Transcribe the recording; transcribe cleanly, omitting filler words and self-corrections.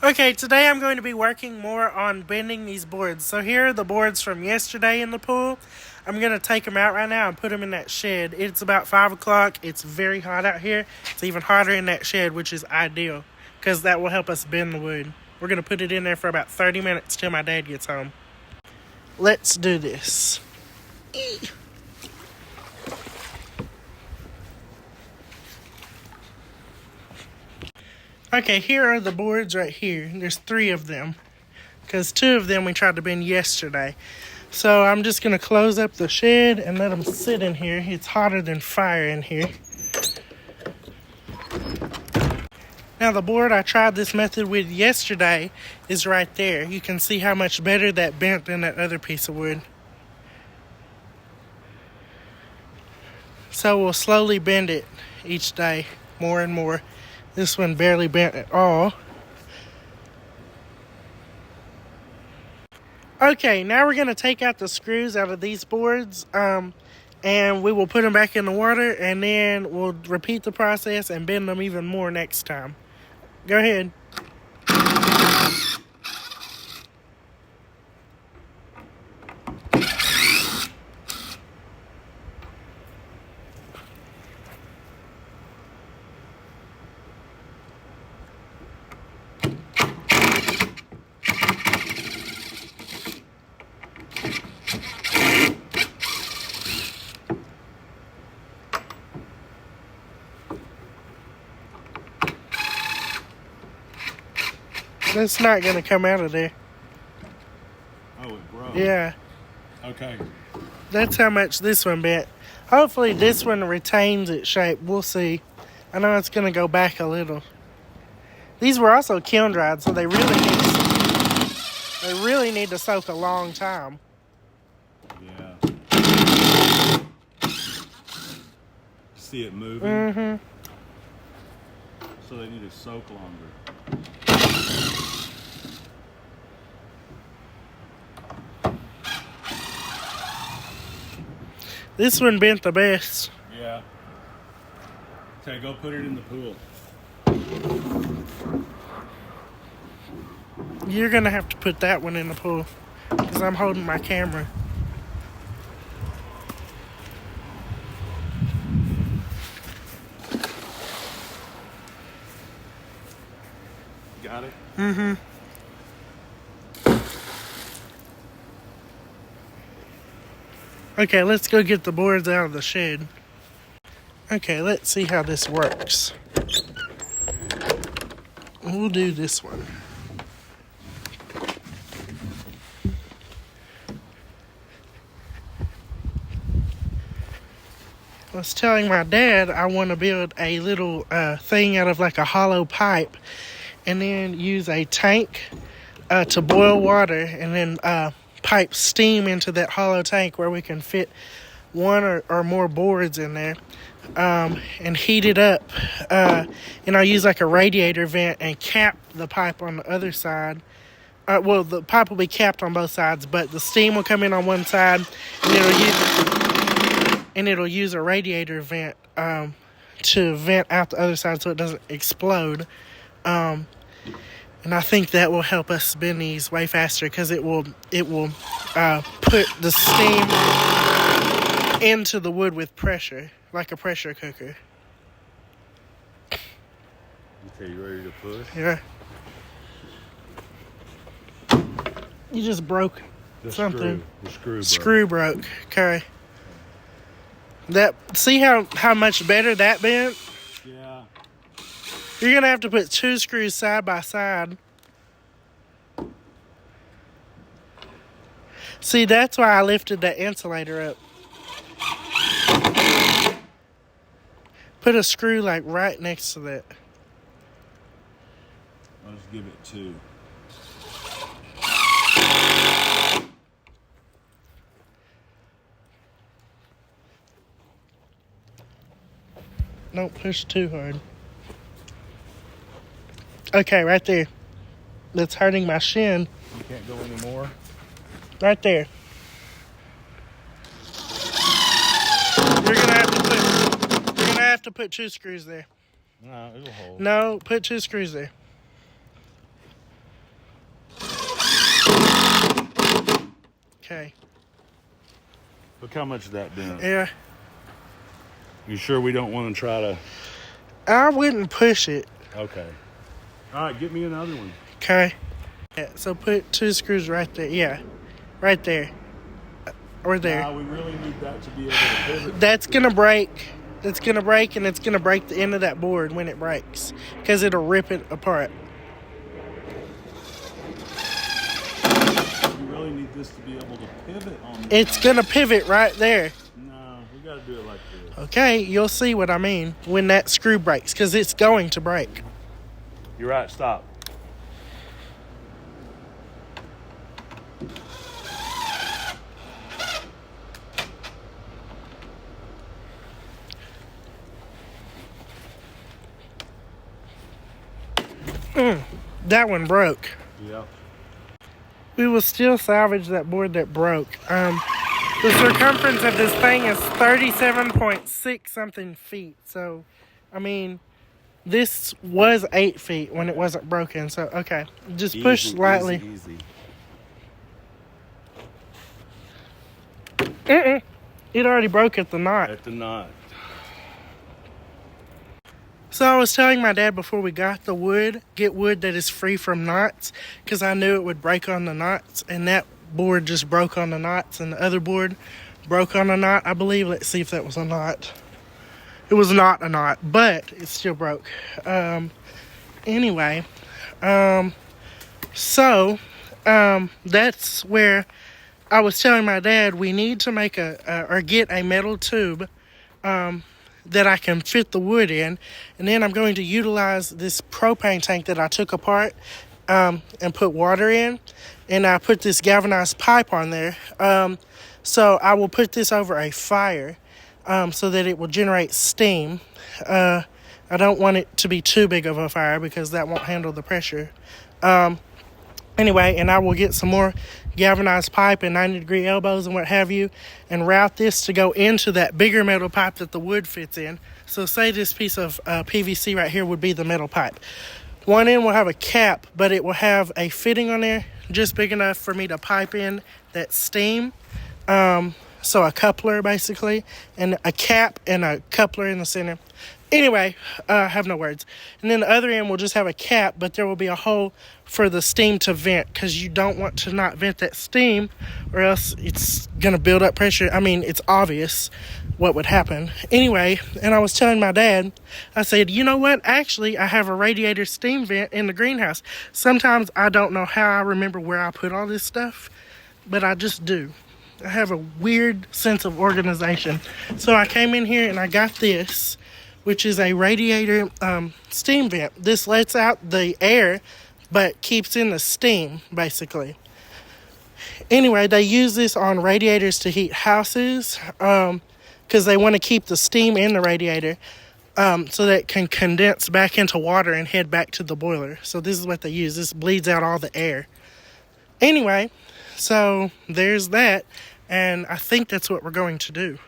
Okay, today I'm going to be working more on bending these boards. So here are the boards from yesterday in the pool. I'm going to take them out right now and put them in that shed. It's about 5 o'clock. It's very hot out here. It's even hotter in that shed, which is ideal because that will help us bend the wood. We're going to put it in there for about 30 minutes till my dad gets home. Let's do this. Okay, here are the boards right here. There's 3 of them because 2 of them we tried to bend yesterday. So I'm just going to close up the shed and let them sit in here. It's hotter than fire in here. Now the board I tried this method with yesterday is right there. You can see how much better that bent than that other piece of wood. So we'll slowly bend it each day, more and more. This one barely bent at all. Okay, now we're going to take out the screws out of these boards, and we will put them back in the water, and then we'll repeat the process and bend them even more next time. Go ahead. That's not going to come out of there. Oh, it broke? Yeah. Okay. That's how much this one bent. Hopefully this one retains its shape. We'll see. I know it's going to go back a little. These were also kiln dried, so they really need to soak a long time. Yeah. See it moving? Mm-hmm. So they need to soak longer. This one bent the best. Yeah. Okay, go put it in the pool. You're going to have to put that one in the pool because I'm holding my camera. Got it? Mm-hmm. Okay, let's go get the boards out of the shed. Okay, let's see how this works. We'll do this one. I was telling my dad I want to build a little thing out of like a hollow pipe and then use a tank to boil water and then pipe steam into that hollow tank where we can fit one or more boards in there and heat it up. And I'll use like a radiator vent and cap the pipe on the other side. Well, the pipe will be capped on both sides, but the steam will come in on one side and it'll use a radiator vent to vent out the other side so it doesn't explode. And I think that will help us bend these way faster because it will put the steam into the wood with pressure, like a pressure cooker. Okay, you ready to push? Yeah. You just broke something. The screw broke. Okay. See how much better that bent? Yeah. You're going to have to put 2 screws side by side. See, that's why I lifted that insulator up. Put a screw like right next to that. I'll just give it 2. Don't push too hard. Okay, right there. That's hurting my shin. You can't go anymore? Right there. You're gonna have to put 2 screws there. No, it'll hold. No, put 2 screws there. Look how much that done. Yeah. You sure we don't want to try to... I wouldn't push it. Okay. All right, get me another one. Okay. Yeah, so put 2 screws right there. Yeah. Right there. Or there. Nah, we really need that to be able to pivot. That's going to break. That's going to break, and it's going to break the end of that board when it breaks. Because it'll rip it apart. We really need this to be able to pivot on this. It's going to pivot right there. No, we got to do it like this. Okay, you'll see what I mean when that screw breaks. Because it's going to break. You're right, stop. That one broke. Yep. We will still salvage that board that broke. The circumference of this thing is 37.6 something feet. So, I mean, this was 8 feet when it wasn't broken. So, okay. Just push slightly. Easy. It already broke at the knot. At the knot. So I was telling my dad before we got the wood, get wood that is free from knots, because I knew it would break on the knots, and that board just broke on the knots, and the other board broke on a knot, I believe. Let's see if that was a knot. It was not a knot, but it still broke. Anyway, that's where I was telling my dad we need to make or get a metal tube, that I can fit the wood in, and then I'm going to utilize this propane tank that I took apart and put water in, and I put this galvanized pipe on there. So I will put this over a fire so that it will generate steam. I don't want it to be too big of a fire because that won't handle the pressure. Anyway, and I will get some more galvanized pipe and 90-degree elbows and what have you, and route this to go into that bigger metal pipe that the wood fits in. So say this piece of PVC right here would be the metal pipe. One end will have a cap, but it will have a fitting on there just big enough for me to pipe in that steam. So a coupler basically, and a cap and a coupler in the center. Anyway, I have no words. And then the other end will just have a cap, but there will be a hole for the steam to vent, because you don't want to not vent that steam, or else it's going to build up pressure. I mean, it's obvious what would happen. Anyway, and I was telling my dad, I said, you know what? Actually, I have a radiator steam vent in the greenhouse. Sometimes I don't know how I remember where I put all this stuff, but I just do. I have a weird sense of organization. So I came in here and I got this, which is a radiator steam vent. This lets out the air, but keeps in the steam, basically. Anyway, they use this on radiators to heat houses, because they want to keep the steam in the radiator, so that it can condense back into water and head back to the boiler. So this is what they use. This bleeds out all the air. Anyway, so there's that, and I think that's what we're going to do.